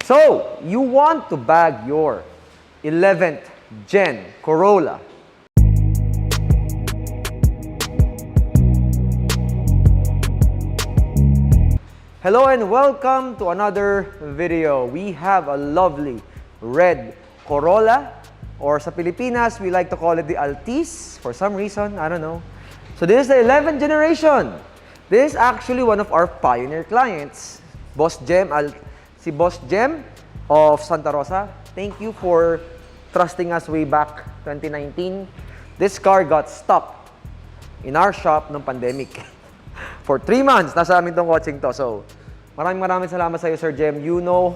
So, you want to bag your 11th Gen Corolla. Hello and welcome to another video. We have a lovely red Corolla, or sa Pilipinas, we like to call it the Altis for some reason, I don't know. So this is the 11th generation. This is actually one of our pioneer clients, si Boss Jem of Santa Rosa. Thank you for trusting us way back 2019. This car got stuck in our shop nung pandemic. For 3 months, nasa amin tong watching to. So, maraming salamat sa iyo, Sir Jem. You know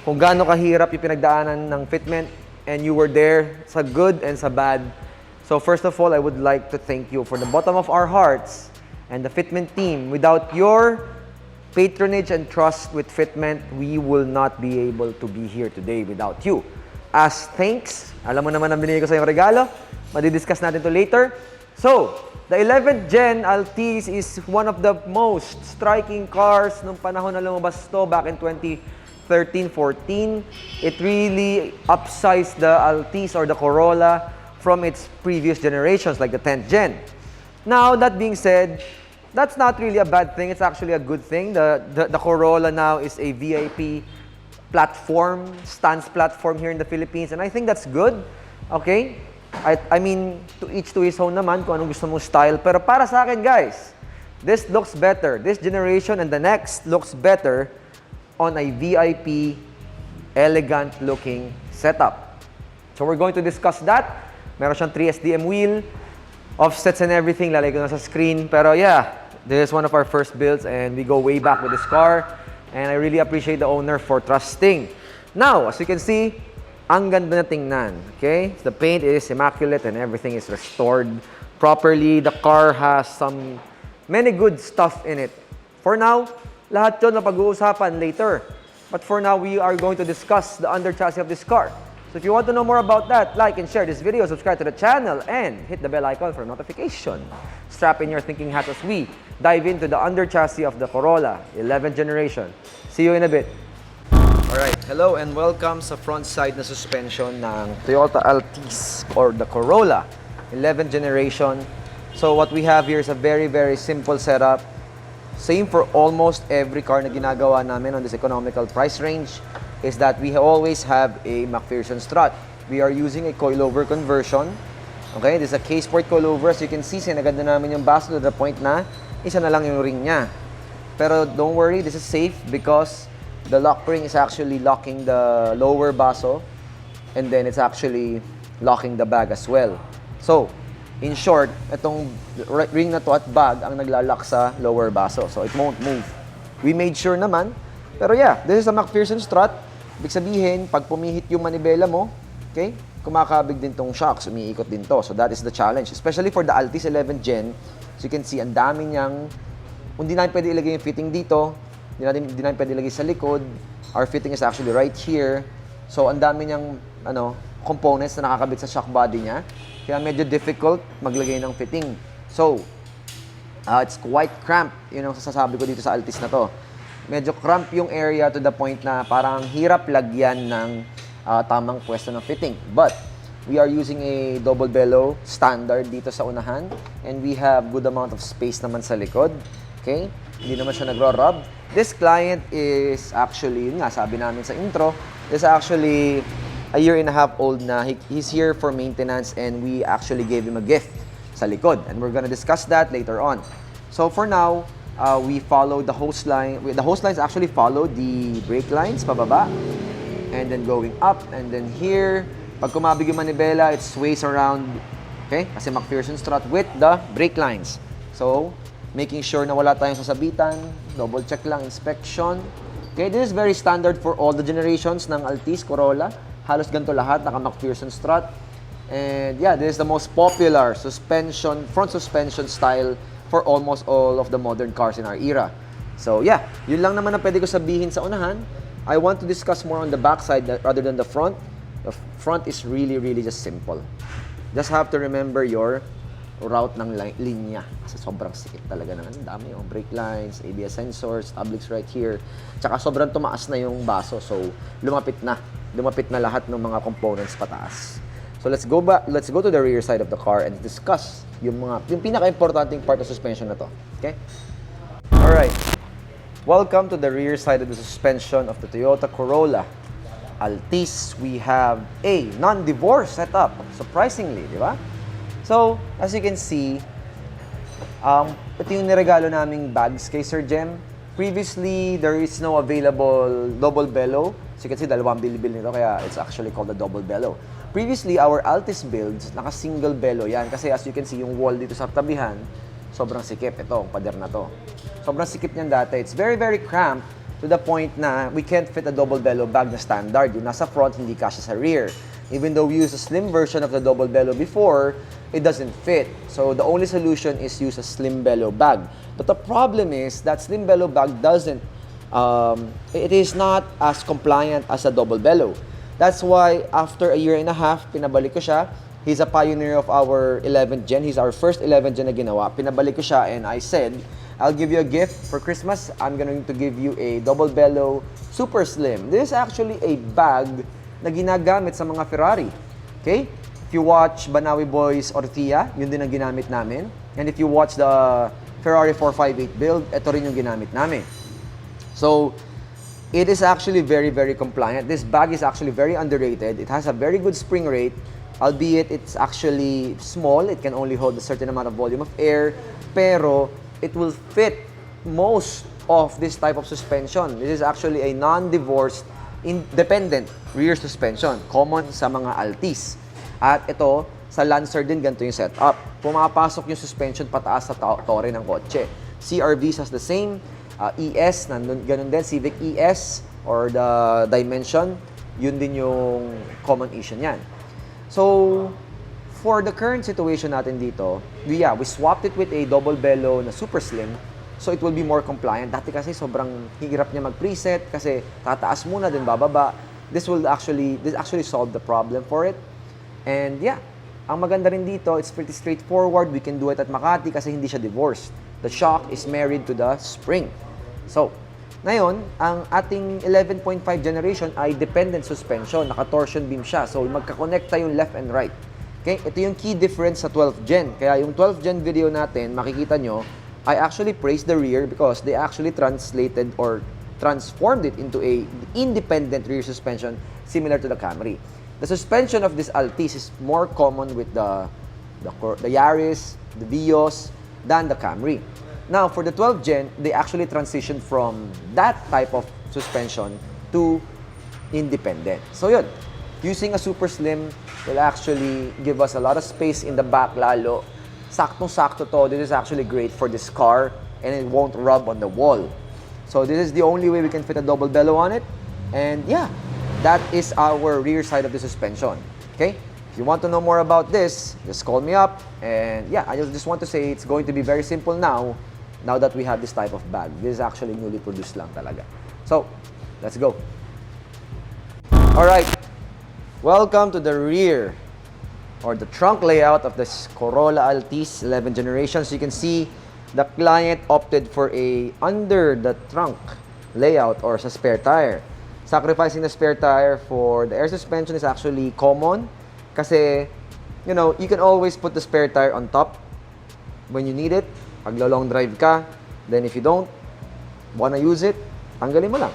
kung gaano kahirap yung pinagdaanan ng Fitment, and you were there sa good and sa bad. So, first of all, I would like to thank you for the bottom of our hearts and the Fitment team. Without your patronage and trust with Fitment, we will not be able to be here today without you. As thanks, alam mo naman ang binigay ko sa yung regalo. Madidiscuss natin to later. So, the 11th Gen Altis is one of the most striking cars nung panahon na lumabas to back in 2013-14. It really upsized the Altis or the Corolla from its previous generations like the 10th Gen. Now, that being said, that's not really a bad thing. It's actually a good thing. The Corolla now is a VIP platform, stance platform here in the Philippines. And I think that's good. Okay? I mean, to each to his own naman kung anong gusto mong style. Pero para sa akin, guys, this looks better. This generation and the next looks better on a VIP, elegant-looking setup. So we're going to discuss that. Meron siyang 3SDM wheel, offsets and everything. Lalagay ko na sa screen. Pero yeah, this is one of our first builds and we go way back with this car. And I really appreciate the owner for trusting. Now, as you can see, ang ganda na tingnan, okay? The paint is immaculate and everything is restored properly. The car has many good stuff in it. For now, lahat yun na pag-uusapan later. But for now, we are going to discuss the under chassis of this car. So if you want to know more about that, like and share this video, subscribe to the channel, and hit the bell icon for notification. Strap in your thinking hat as we dive into the under chassis of the Corolla 11th generation. See you in a bit. Alright, hello and welcome sa front side na suspension ng Toyota Altis or the Corolla 11th generation. So what we have here is a very simple setup. Same for almost every car na ginagawa namin on this economical price range is that we always have a McPherson strut. We are using a coilover conversion. Okay, this is a K-Sport coilover. As you can see, sinaganda namin yung baso to the point na isa na lang yung ring niya. Pero don't worry, this is safe because the lock ring is actually locking the lower baso and then it's actually locking the bag as well. So, in short, itong ring na to at bag ang naglalak sa lower baso. So, it won't move. We made sure naman. Pero yeah, this is a McPherson strut. Ibig sabihin, pag pumihit yung manibela mo, okay, kumakabig din tong shocks, umiikot din to. So, that is the challenge. Especially for the Altis 11th Gen. So, you can see, ang dami niyang, hindi namin pwede ilagay yung fitting dito. Hindi namin pwede ilagay sa likod. Our fitting is actually right here. So, ang dami niyang components na nakakabit sa shock body niya. Kaya medyo difficult maglagay ng fitting. So, it's quite cramped. Yun ang sasabi ko dito sa Altis na to. Medyo cramp yung area to the point na parang hirap lagyan ng tamang pwesto ng fitting. But, we are using a double bellow standard dito sa unahan. And we have good amount of space naman sa likod. Okay? Hindi naman siya nagro-rub. This client is actually, yun nga, sabi namin sa intro, is actually a year and a half old na. He's here for maintenance and we actually gave him a gift sa likod. And we're gonna discuss that later on. So for now, we follow the hose line. The hose lines actually follow the brake lines, pababa. And then going up. And then here, pag kumabig yung manibela, it sways around, okay? Kasi McPherson strut with the brake lines. So, making sure na wala tayong sasabitan, double check lang, inspection. Okay, this is very standard for all the generations ng Altis, Corolla. Halos ganito lahat, naka-McPherson strut. And yeah, this is the most popular suspension, front suspension style for almost all of the modern cars in our era. So yeah, yun lang naman ang pwede ko sabihin sa unahan. I want to discuss more on the back side rather than the front. The front is really just simple. Just have to remember your route ng linya. Kasi sobrang sikip talaga ng ang dami yung brake lines, ABS sensors, tablets right here. Tsaka sobrang tumaas na yung baso. So, lumapit na lahat ng mga components pataas. So, let's go to the rear side of the car and discuss yung pinaka-importanting part ng suspension na to. Okay? Alright. Welcome to the rear side of the suspension of the Toyota Corolla Altis. We have a non-divorce setup, surprisingly, di ba? So, as you can see, ito yung niregalo naming bags kay Sir Jem. Previously, there is no available double bellow. So, you can see, dalawang bilbil nito, kaya it's actually called a double bellow. Previously, our Altis builds, naka-single bellow yan. Kasi as you can see, yung wall dito sa tabihan, sobrang sikip. Ito, ang pader na to. Sobrang sikip niyan dati. It's very, very cramped to the point na we can't fit a double bellow bag na standard. Yung nasa front, hindi kasya sa rear. Even though we used a slim version of the double bellow before, it doesn't fit. So the only solution is use a slim bellow bag. But the problem is that slim bellow bag it is not as compliant as a double bellow. That's why after a year and a half, pinabalik ko siya. He's a pioneer of our 11th gen. He's our first 11th gen na ginawa. Pinabalik ko siya and I said, I'll give you a gift for Christmas. I'm going to give you a double bellow super slim. This is actually a bag na ginagamit sa mga Ferrari. Okay? If you watch Banawi Boys Ortia, yun din ang ginamit namin. And if you watch the Ferrari 458 build, ito rin yung ginamit namin. So, it is actually very, very compliant. This bag is actually very underrated. It has a very good spring rate, albeit it's actually small. It can only hold a certain amount of volume of air, pero it will fit most of this type of suspension. This is actually a non-divorced, independent rear suspension, common sa mga Altis. At ito, sa Lancer din, ganito yung setup. Pumapasok yung suspension pataas sa tore ng kotse. CR-Vs has the same. ES, ganun din, Civic ES or the Dimension, yun din yung common issue niyan. So, for the current situation natin dito, we swapped it with a double bellow na super slim, so it will be more compliant. Dati kasi sobrang hirap niya mag-preset kasi tataas muna din bababa. This actually solve the problem for it. And yeah, ang maganda rin dito, it's pretty straightforward. We can do it at Makati kasi hindi siya divorced. The shock is married to the spring. So, ngayon, ang ating 11.5 generation ay dependent suspension. Naka-torsion beam siya. So, magkakonekta yung left and right. Okay? Ito yung key difference sa 12th gen. Kaya yung 12th gen video natin, makikita nyo, I actually praised the rear because they actually translated or transformed it into a independent rear suspension similar to the Camry. The suspension of this Altis is more common with the Yaris, the Vios, than the Camry. Now, for the 12th gen, they actually transitioned from that type of suspension to independent. So yun, using a super slim will actually give us a lot of space in the back lalo. Saktong-sakto to. This is actually great for this car and it won't rub on the wall. So this is the only way we can fit a double bellow on it. And yeah, that is our rear side of the suspension. Okay? If you want to know more about this, just call me up. And yeah, I just want to say it's going to be very simple now that we have this type of bag. This is actually newly produced lang talaga. So, let's go. Alright, welcome to the rear or the trunk layout of this Corolla Altis 11th generation. So you can see the client opted for a under the trunk layout or sa spare tire. Sacrificing the spare tire for the air suspension is actually common kasi, you know, you can always put the spare tire on top when you need it. Pag long drive ka, then if you don't wanna use it, tanggalin mo lang.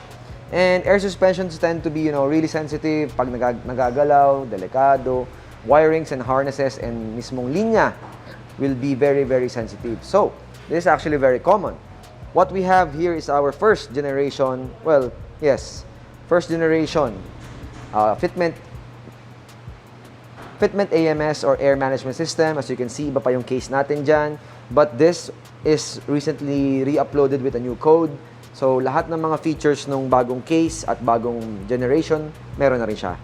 And air suspensions tend to be, you know, really sensitive pag nagagalaw, delikado. Wirings and harnesses and mismong linya will be very, very sensitive. So, this is actually very common. What we have here is our first generation, first generation Fitment AMS or air management system. As you can see, iba pa yung case natin dyan. But this is recently re-uploaded with a new code. So, lahat ng mga features ng bagong case at bagong generation, meron na rin siya.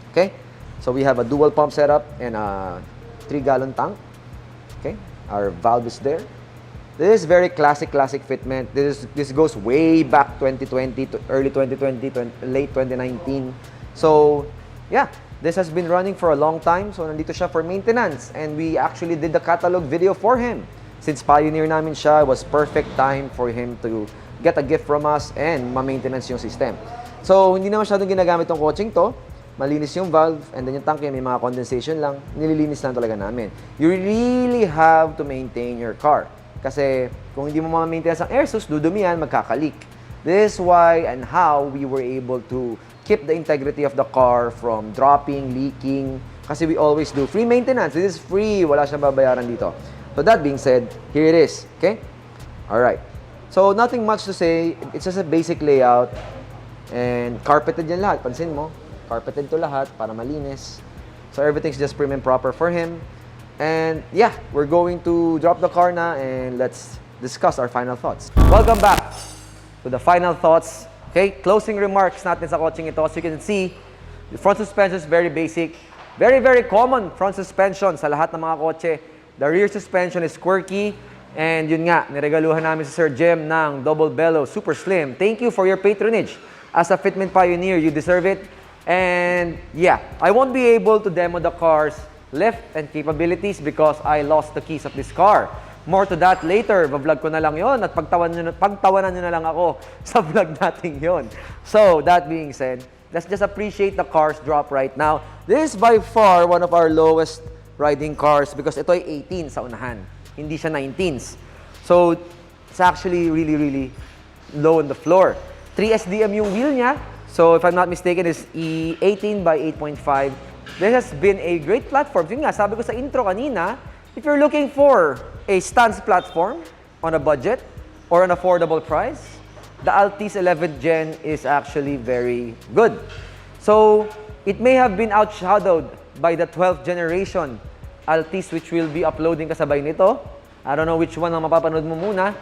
Okay? So, we have a dual pump setup and a 3-gallon tank. Okay? Our valve is there. This is very classic Fitment. This goes way back 2020 to early 2020 to late 2019. So, yeah. This has been running for a long time, so nandito siya for maintenance. And we actually did the catalog video for him. Since pioneer namin siya, it was perfect time for him to get a gift from us and ma-maintenance yung system. So, hindi na masyadong ginagamit tong coaching to. Malinis yung valve, and then yung tanke may mga condensation lang. Nililinis lang talaga namin. You really have to maintain your car. Kasi kung hindi mo ma-maintenance ang air source, dudumi yan, magkakalik. This is why and how we were able to keep the integrity of the car from dropping, leaking. Kasi we always do free maintenance. This is free. Wala siyang babayaran dito. So that being said, here it is. Okay? Alright. So nothing much to say. It's just a basic layout. And carpeted yan lahat. Pansin mo. Carpeted to lahat para malinis. So everything's just prim and proper for him. And yeah, we're going to drop the car na and let's discuss our final thoughts. Welcome back to the final thoughts. Okay, closing remarks natin sa coaching ito. As you can see, the front suspension is very basic. Very, very common front suspension sa lahat ng mga kotse. The rear suspension is quirky. And yun nga, niregaluhan namin si Sir Jem ng double bellow, super slim. Thank you for your patronage. As a Fitment pioneer, you deserve it. And yeah, I won't be able to demo the car's lift and capabilities because I lost the keys of this car. More to that later. Vlog ko na lang yon at pagtawanan nyo na lang ako sa vlog natin yon. So, that being said, let's just appreciate the car's drop right now. This is by far one of our lowest riding cars because ito ay 18 sa unahan. Hindi siya 19s. So, it's actually really, really low on the floor. 3 SDM yung wheel niya. So, if I'm not mistaken, it's 18 by 8.5. This has been a great platform. Yun nga, sabi ko sa intro kanina, if you're looking for a stance platform on a budget or an affordable price, the Altis 11th Gen is actually very good. So, it may have been outshadowed by the 12th generation Altis which will be uploading kasabay nito. I don't know which one ang mapapanood mo muna.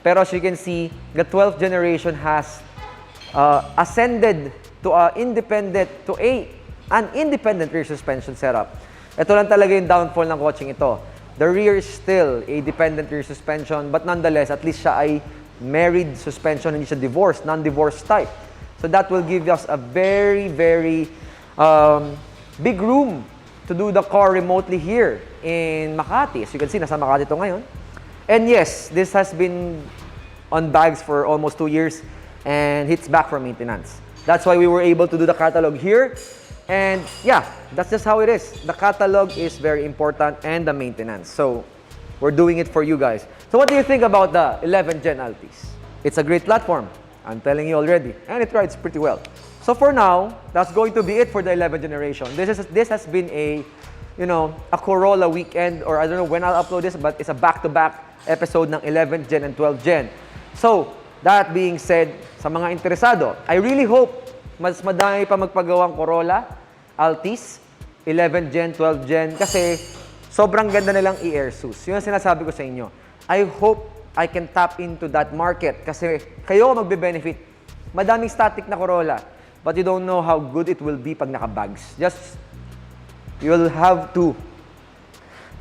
Pero as you can see, the 12th generation has ascended to an independent rear suspension setup. Ito lang talaga yung downfall ng coaching ito. The rear is still a dependent rear suspension, but nonetheless, at least siya ay married suspension, hindi siya divorced, non-divorce type. So that will give us a very, very big room to do the car remotely here in Makati. As you can see, nasa Makati ito ngayon. And yes, this has been on bags for almost 2 years and it's back for maintenance. That's why we were able to do the catalog here. And yeah, that's just how it is. The catalog is very important and the maintenance. So we're doing it for you guys. So what do you think about the 11th Gen Altis? It's a great platform. I'm telling you already. And it rides pretty well. So for now, that's going to be it for the 11th generation. This has been a, a Corolla weekend, or I don't know when I'll upload this, but it's a back-to-back episode ng 11th Gen and 12th Gen. So that being said, sa mga interesado, I really hope mas madami pa magpagawang Corolla, Altis, 11th Gen, 12th Gen, kasi sobrang ganda nilang i-air sus. Yun ang sinasabi ko sa inyo. I hope I can tap into that market kasi kayo magbe-benefit. Madaming static na Corolla, but you don't know how good it will be pag naka-bags. Just, you'll have to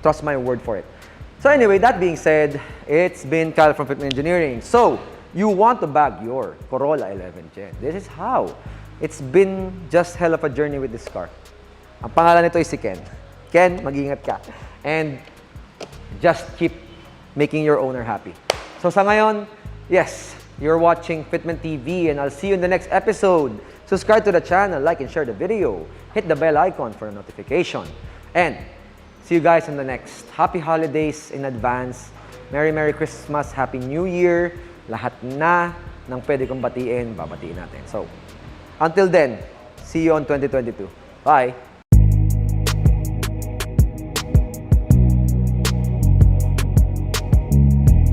trust my word for it. So anyway, that being said, it's been Kyle from Fitment Engineering. So, you want to bag your Corolla 11th Gen. This is how. It's been just hell of a journey with this car. Ang pangalan nito is si Ken. Ken, mag-ingat ka. And just keep making your owner happy. So sa ngayon, yes, you're watching Fitment TV and I'll see you in the next episode. Subscribe to the channel, like and share the video. Hit the bell icon for a notification. And see you guys in the next. Happy holidays in advance. Merry Christmas, Happy New Year. Lahat na ng pwede kong batiin, babatiin natin. So, until then, see you on 2022. Bye!